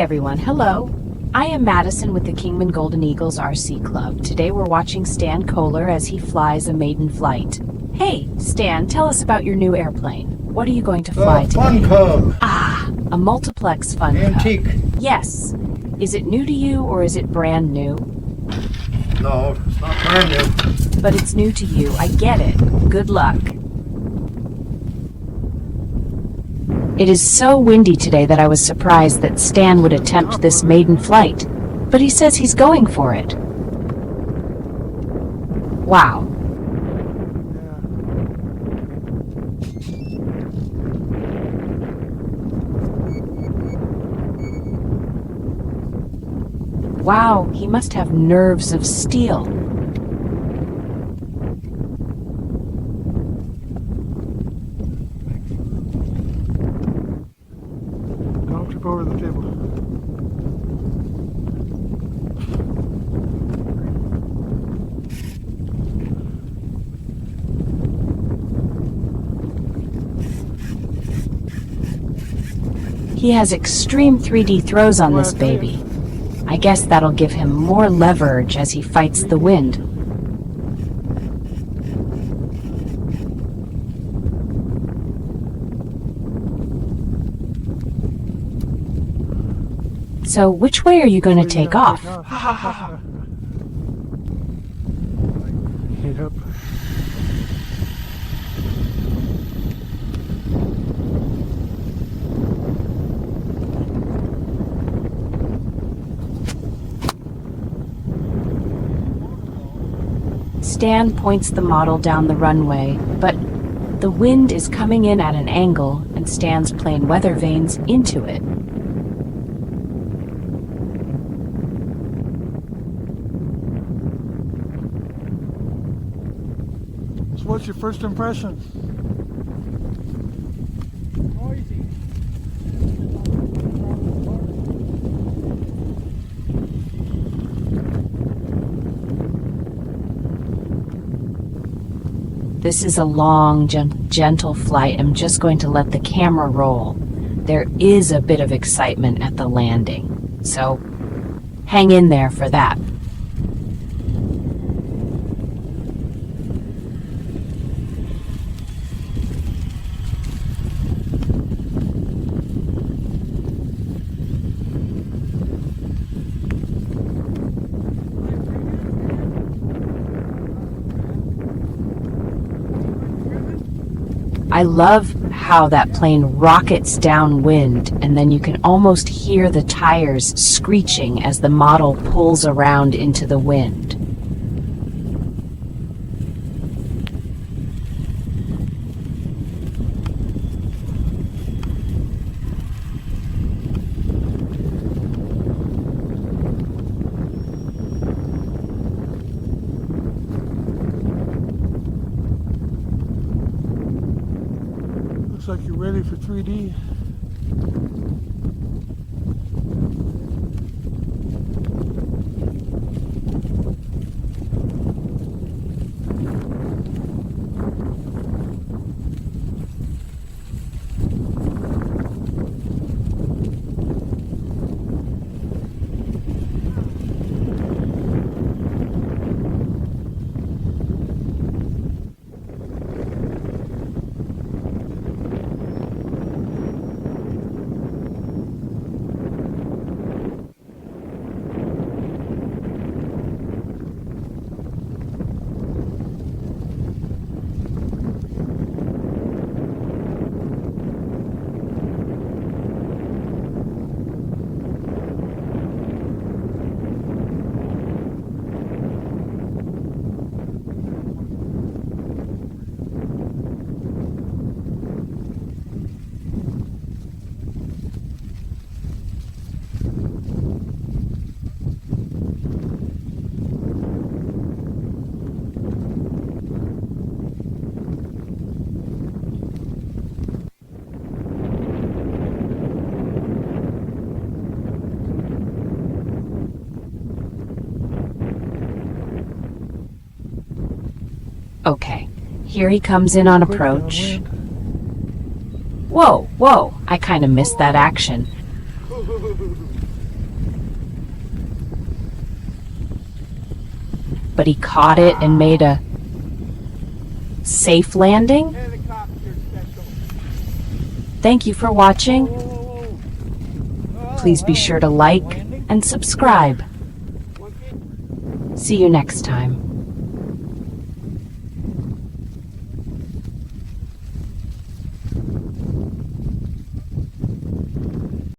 everyone, hello. I am Madison with the Kingman Golden Eagles RC Club. Today we're watching Stan Kohler as he flies a maiden flight. Hey, Stan, tell us about your new airplane. What are you going to fly today? FunCub. Ah, a Multiplex FunCub. Antique. Yes. Is it new to you or is it brand new? No, it's not brand new. But it's new to you. I get it. Good luck. It is so windy today that I was surprised that Stan would attempt this maiden flight, but he says he's going for it. Wow. Wow, he must have nerves of steel. Don't trip over the table. He has extreme 3D throws on this baby. I guess that'll give him more leverage as he fights the wind. So, which way are you going to take off? Get up. Stan points the model down the runway, but the wind is coming in at an angle and Stan's plane weather vanes into it. So what's your first impression? Noisy. This is a long, gentle flight. I'm just going to let the camera roll. There is a bit of excitement at the landing, so hang in there for that. I love how that plane rockets downwind and then you can almost hear the tires screeching as the model pulls around into the wind. Looks like you're ready for 3D. Okay, here he comes in on approach. Whoa, whoa, I kind of missed that action. but he caught it and made a safe landing. Helicopter special. Thank you for watching. Please be sure to like and subscribe. See you next time.